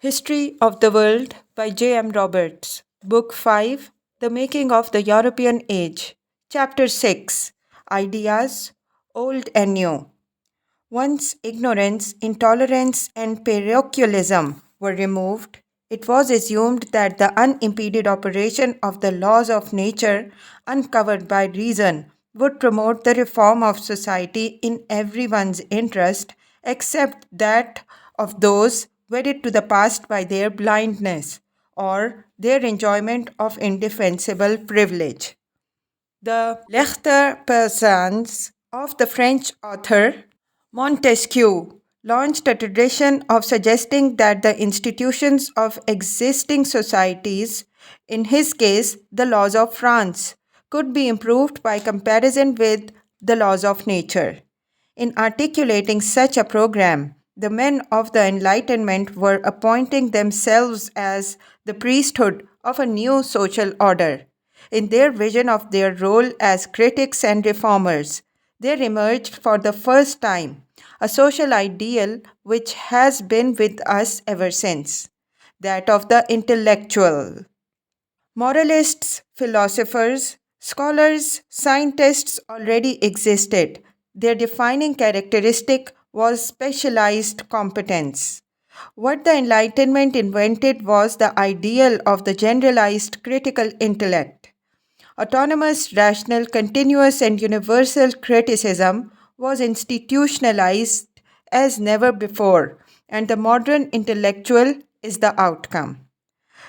History of the World by J. M. Roberts. Book 5 The Making of the European Age. Chapter 6 Ideas, Old and New. Once ignorance, intolerance, and parochialism were removed, it was assumed that the unimpeded operation of the laws of nature, uncovered by reason, would promote the reform of society in everyone's interest except that of those wedded to the past by their blindness or their enjoyment of indefensible privilege. The Lechter Persans of the French author Montesquieu launched a tradition of suggesting that the institutions of existing societies, in his case the laws of France, could be improved by comparison with the laws of nature. In articulating such a program, the men of the Enlightenment were appointing themselves as the priesthood of a new social order. In their vision of their role as critics and reformers, there emerged for the first time a social ideal which has been with us ever since, that of the intellectual. Moralists, philosophers, scholars, scientists already existed. Their defining characteristic was specialized competence. What the Enlightenment invented was the ideal of the generalized critical intellect. Autonomous, rational, continuous, and universal criticism was institutionalized as never before, and the modern intellectual is the outcome.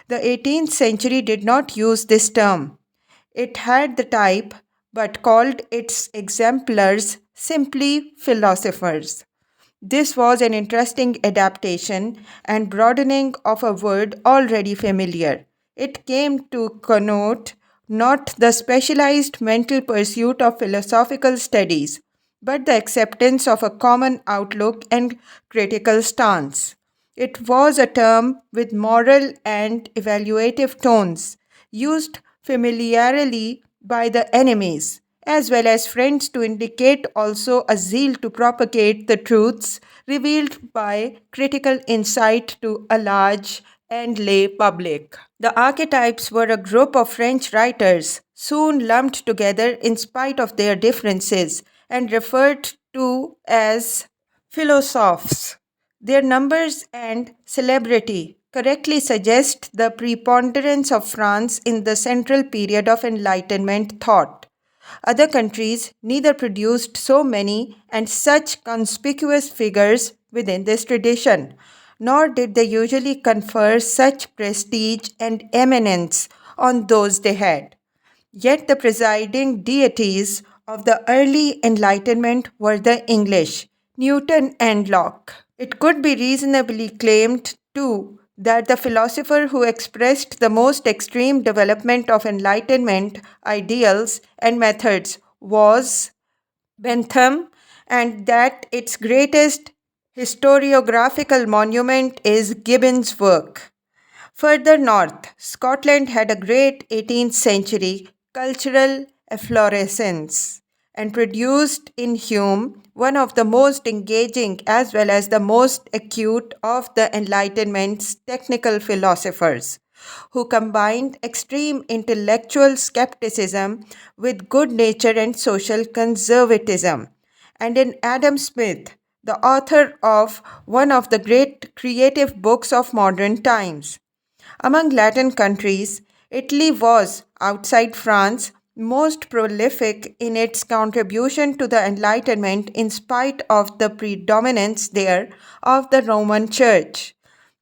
The 18th century did not use this term. It had the type, but called its exemplars simply philosophers. This was an interesting adaptation and broadening of a word already familiar. It came to connote not the specialized mental pursuit of philosophical studies, but the acceptance of a common outlook and critical stance. It was a term with moral and evaluative tones, used familiarly by the enemies as well as friends to indicate also a zeal to propagate the truths revealed by critical insight to a large and lay public. The archetypes were a group of French writers, soon lumped together in spite of their differences and referred to as philosophes. Their numbers and celebrity correctly suggest the preponderance of France in the central period of Enlightenment thought. Other countries neither produced so many and such conspicuous figures within this tradition, nor did they usually confer such prestige and eminence on those they had. Yet the presiding deities of the early Enlightenment were the English, Newton and Locke. It could be reasonably claimed, too, that the philosopher who expressed the most extreme development of Enlightenment ideals and methods was Bentham, and that its greatest historiographical monument is Gibbon's work. Further north, Scotland had a great 18th century cultural efflorescence and produced in Hume one of the most engaging as well as the most acute of the Enlightenment's technical philosophers, who combined extreme intellectual skepticism with good nature and social conservatism. And in Adam Smith, the author of one of the great creative books of modern times. Among Latin countries, Italy was, outside France, most prolific in its contribution to the Enlightenment in spite of the predominance there of the Roman Church.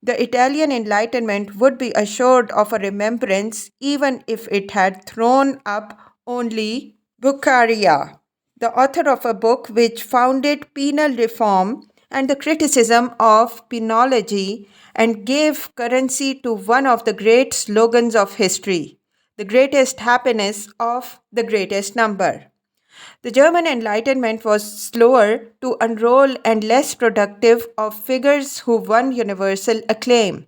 The Italian Enlightenment would be assured of a remembrance even if it had thrown up only Beccaria, the author of a book which founded penal reform and the criticism of penology and gave currency to one of the great slogans of history, the greatest happiness of the greatest number. The German Enlightenment was slower to unroll and less productive of figures who won universal acclaim,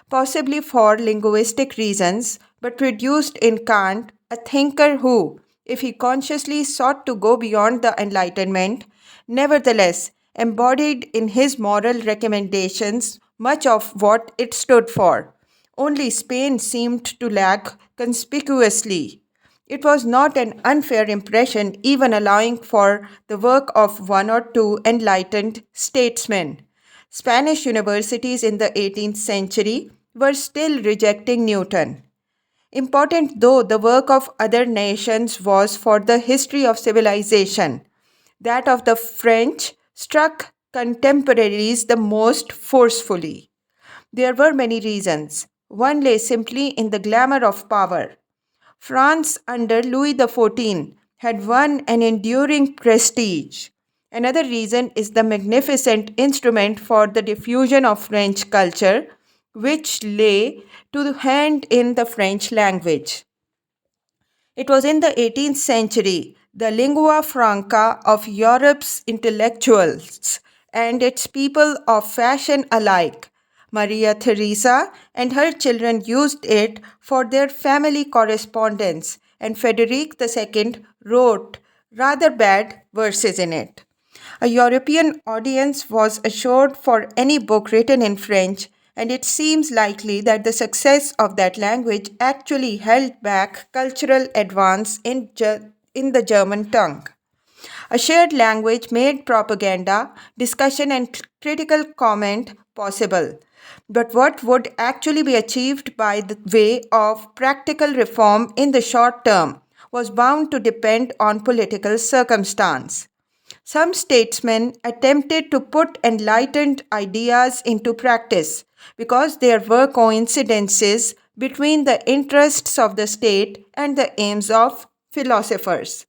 possibly for linguistic reasons, but produced in Kant a thinker who, if he consciously sought to go beyond the Enlightenment, nevertheless embodied in his moral recommendations much of what it stood for. Only Spain seemed to lag conspicuously. It was not an unfair impression, even allowing for the work of one or two enlightened statesmen. Spanish universities in the 18th century were still rejecting Newton. Important though the work of other nations was for the history of civilization, that of the French struck contemporaries the most forcefully. There were many reasons. One lay simply in the glamour of power. France under Louis XIV had won an enduring prestige. Another reason is the magnificent instrument for the diffusion of French culture, which lay to hand in the French language. It was in the 18th century, the lingua franca of Europe's intellectuals and its people of fashion alike. Maria Theresa and her children used it for their family correspondence, and Frederick II wrote rather bad verses in it. A European audience was assured for any book written in French, and it seems likely that the success of that language actually held back cultural advance in the German tongue. A shared language made propaganda, discussion, and critical comment possible. But what would actually be achieved by the way of practical reform in the short term was bound to depend on political circumstance. Some statesmen attempted to put enlightened ideas into practice because there were coincidences between the interests of the state and the aims of philosophers.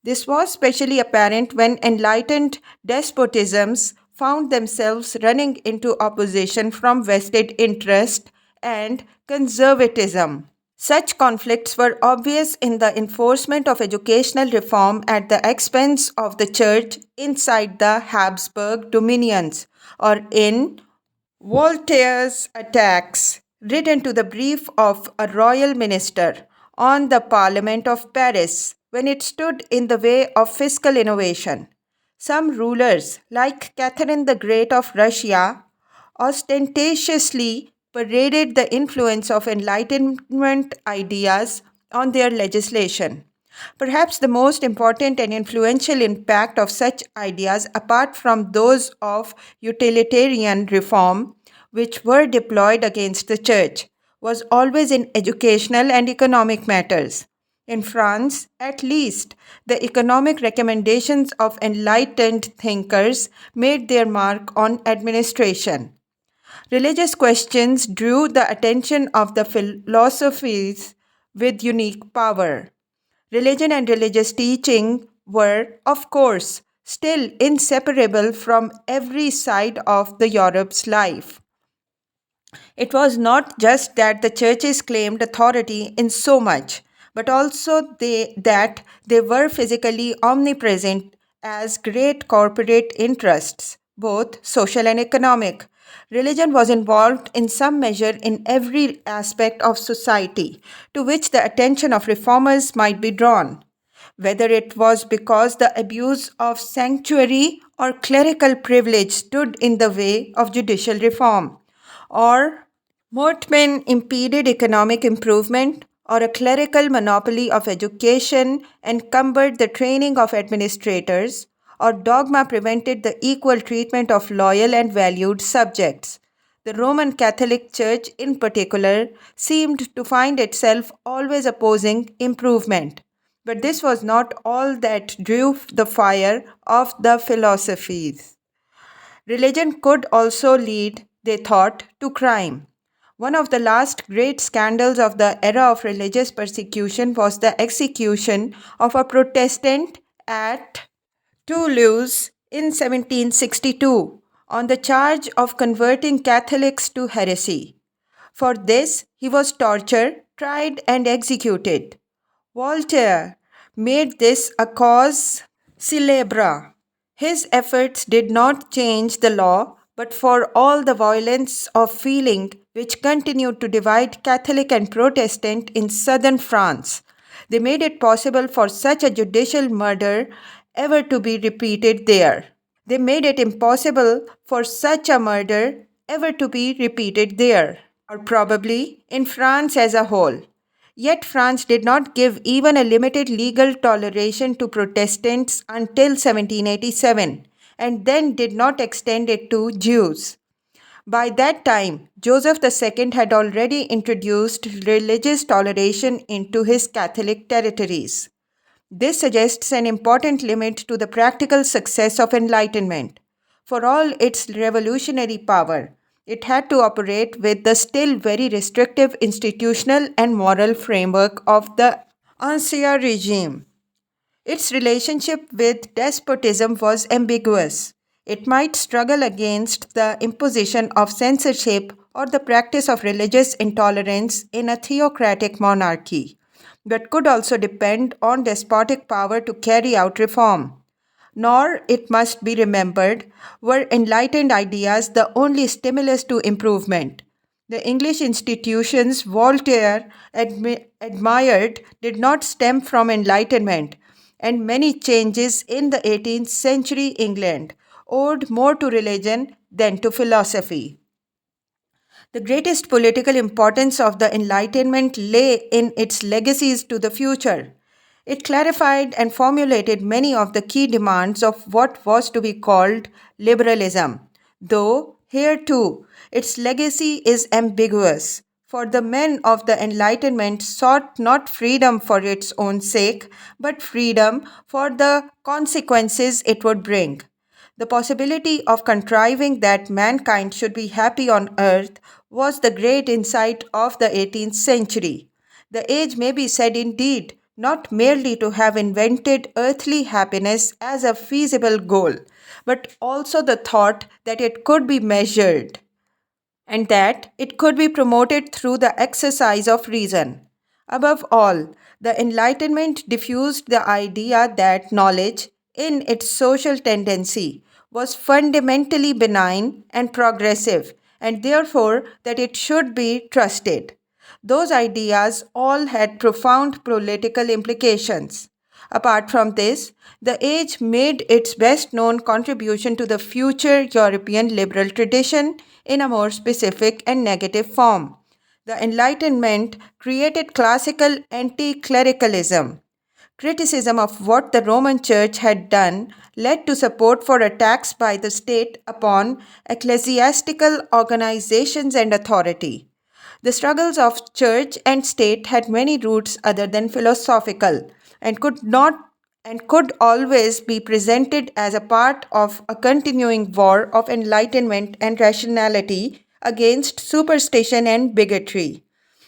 This was especially apparent when enlightened despotisms found themselves running into opposition from vested interest and conservatism. Such conflicts were obvious in the enforcement of educational reform at the expense of the church inside the Habsburg dominions, or in Voltaire's attacks, written to the brief of a royal minister on the Parliament of Paris when it stood in the way of fiscal innovation. Some rulers, like Catherine the Great of Russia, ostentatiously paraded the influence of Enlightenment ideas on their legislation. Perhaps the most important and influential impact of such ideas, apart from those of utilitarian reform, which were deployed against the church, was always in educational and economic matters. In France, at least, the economic recommendations of enlightened thinkers made their mark on administration. Religious questions drew the attention of the philosophies with unique power. Religion and religious teaching were, of course, still inseparable from every side of the Europe's life. It was not just that the churches claimed authority in so much, but also that they were physically omnipresent as great corporate interests, both social and economic. Religion was involved in some measure in every aspect of society to which the attention of reformers might be drawn, whether it was because the abuse of sanctuary or clerical privilege stood in the way of judicial reform, or Mortmain impeded economic improvement, or a clerical monopoly of education encumbered the training of administrators, or dogma prevented the equal treatment of loyal and valued subjects. The Roman Catholic Church, in particular, seemed to find itself always opposing improvement. But this was not all that drew the fire of the philosophies. Religion could also lead, they thought, to crime. One of the last great scandals of the era of religious persecution was the execution of a Protestant at Toulouse in 1762 on the charge of converting Catholics to heresy. For this, he was tortured, tried, and executed. Voltaire made this a cause célèbre. His efforts did not change the law, but for all the violence of feeling which continued to divide Catholic and Protestant in southern France, they made it possible for such a judicial murder ever to be repeated there. They made it impossible for such a murder ever to be repeated there, or probably in France as a whole. Yet France did not give even a limited legal toleration to Protestants until 1787, and then did not extend it to Jews. By that time, Joseph II had already introduced religious toleration into his Catholic territories. This suggests an important limit to the practical success of Enlightenment. For all its revolutionary power, it had to operate with the still very restrictive institutional and moral framework of the Ancien regime. Its relationship with despotism was ambiguous. It might struggle against the imposition of censorship or the practice of religious intolerance in a theocratic monarchy, but could also depend on despotic power to carry out reform. Nor, it must be remembered, were enlightened ideas the only stimulus to improvement. The English institutions Voltaire admired did not stem from Enlightenment, and many changes in the 18th century England owed more to religion than to philosophy. The greatest political importance of the Enlightenment lay in its legacies to the future. It clarified and formulated many of the key demands of what was to be called liberalism, though here too its legacy is ambiguous. For the men of the Enlightenment sought not freedom for its own sake, but freedom for the consequences it would bring. The possibility of contriving that mankind should be happy on earth was the great insight of the 18th century. The age may be said indeed not merely to have invented earthly happiness as a feasible goal, but also the thought that it could be measured and that it could be promoted through the exercise of reason. Above all, the Enlightenment diffused the idea that knowledge, in its social tendency, was fundamentally benign and progressive, and therefore that it should be trusted. Those ideas all had profound political implications. Apart from this, the age made its best known contribution to the future European liberal tradition in a more specific and negative form. The Enlightenment created classical anti clericalism. Criticism of what the Roman Church had done led to support for attacks by the state upon ecclesiastical organizations and authority. The struggles of church and state had many roots other than philosophical and could not and could always be presented as a part of a continuing war of enlightenment and rationality against superstition and bigotry.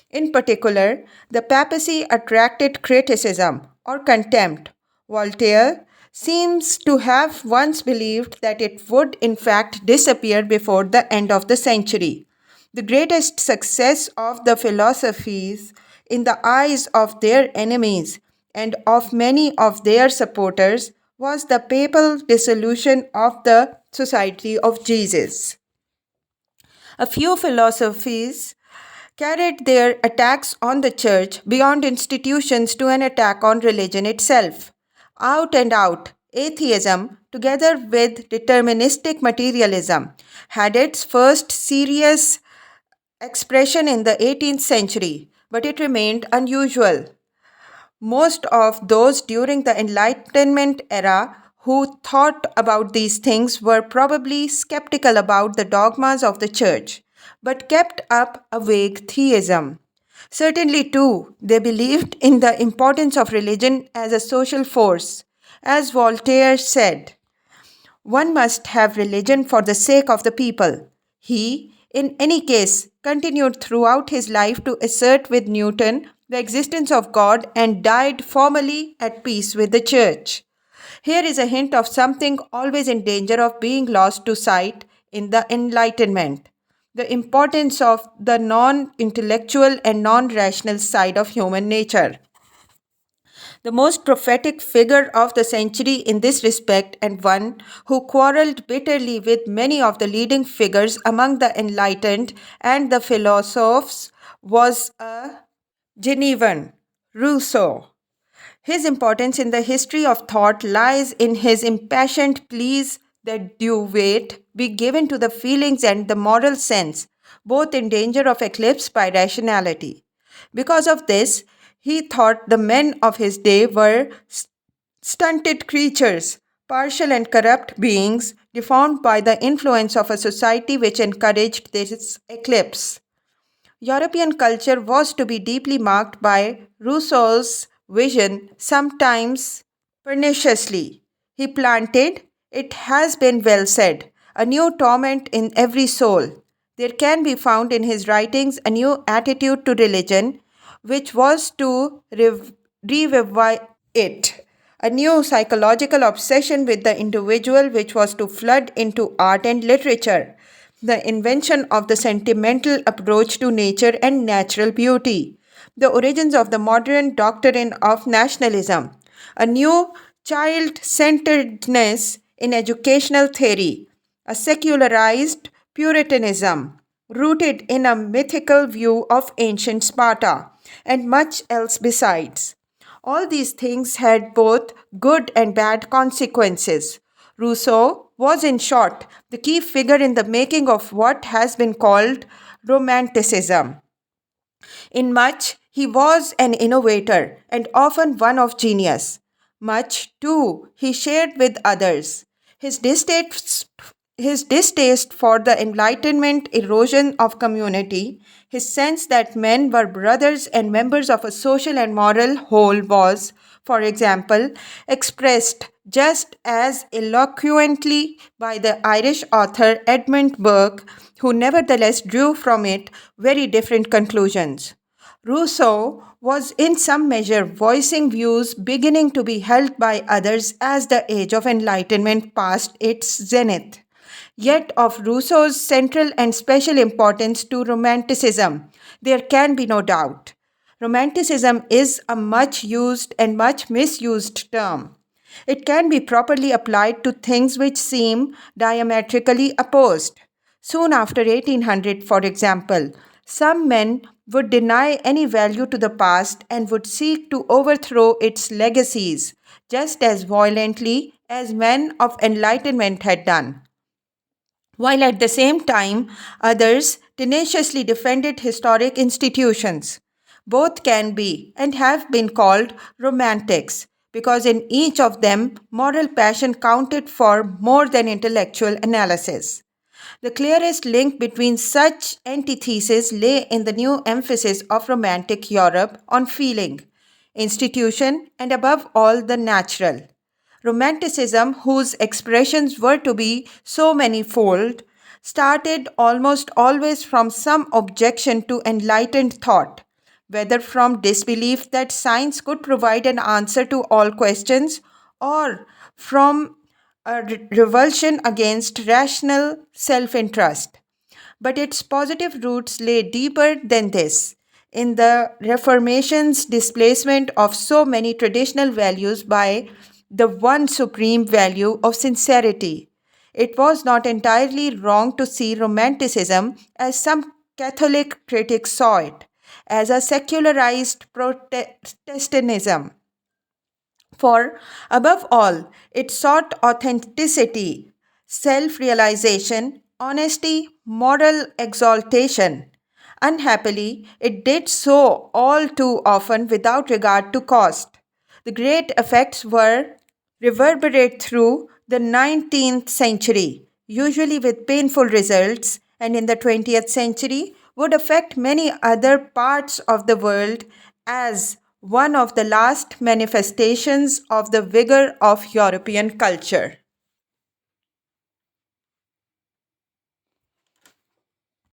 In particular, the papacy attracted criticism or contempt. Voltaire seems to have once believed that it would in fact disappear before the end of the century. The greatest success of the philosophies in the eyes of their enemies and of many of their supporters was the papal dissolution of the Society of Jesus. A few philosophies carried their attacks on the church beyond institutions to an attack on religion itself. Out and out, atheism, together with deterministic materialism, had its first serious expression in the 18th century, but it remained unusual. Most of those during the Enlightenment era who thought about these things were probably skeptical about the dogmas of the church, but kept up a vague theism. Certainly, too, they believed in the importance of religion as a social force. As Voltaire said, one must have religion for the sake of the people. He, in any case, continued throughout his life to assert with Newton the existence of God and died formally at peace with the Church. Here is a hint of something always in danger of being lost to sight in the Enlightenment: the importance of the non intellectual and non rational side of human nature. The most prophetic figure of the century in this respect, and one who quarreled bitterly with many of the leading figures among the enlightened and the philosophers, was a Genevan, Rousseau. His importance in the history of thought lies in his impassioned pleas that due weight be given to the feelings and the moral sense, both in danger of eclipse by rationality. Because of this, he thought the men of his day were stunted creatures, partial and corrupt beings, deformed by the influence of a society which encouraged this eclipse. European culture was to be deeply marked by Rousseau's vision, sometimes perniciously. He planted, it has been well said, a new torment in every soul. There can be found in his writings a new attitude to religion, which was to revive it, a new psychological obsession with the individual, which was to flood into art and literature, the invention of the sentimental approach to nature and natural beauty, the origins of the modern doctrine of nationalism, a new child centeredness in educational theory, a secularized Puritanism rooted in a mythical view of ancient Sparta, and much else besides. All these things had both good and bad consequences. Rousseau was, in short, the key figure in the making of what has been called Romanticism. In much, he was an innovator and often one of genius. Much, too, he shared with others. His distaste, his distaste for the Enlightenment erosion of community, his sense that men were brothers and members of a social and moral whole was, for example, expressed just as eloquently by the Irish author Edmund Burke, who nevertheless drew from it very different conclusions. Rousseau was in some measure voicing views beginning to be held by others as the age of enlightenment passed its zenith. Yet, of Rousseau's central and special importance to Romanticism, there can be no doubt. Romanticism is a much used and much misused term. It can be properly applied to things which seem diametrically opposed. Soon after 1800, for example, some men would deny any value to the past and would seek to overthrow its legacies just as violently as men of enlightenment had done, while at the same time others tenaciously defended historic institutions. Both can be and have been called romantics because in each of them moral passion counted for more than intellectual analysis. The clearest link between such antitheses lay in the new emphasis of Romantic Europe on feeling, institution, and above all the natural. Romanticism, whose expressions were to be so manifold, started almost always from some objection to enlightened thought, whether from disbelief that science could provide an answer to all questions or from a revulsion against rational self interest. But its positive roots lay deeper than this, in the Reformation's displacement of so many traditional values by the one supreme value of sincerity. It was not entirely wrong to see Romanticism, as some Catholic critics saw it, as a secularized Protestantism, for, above all, it sought authenticity, self realization, honesty, moral exaltation. Unhappily, it did so all too often without regard to cost. The great effects were reverberate through the 19th century, usually with painful results, and in the 20th century would affect many other parts of the world as one of the last manifestations of the vigor of European culture.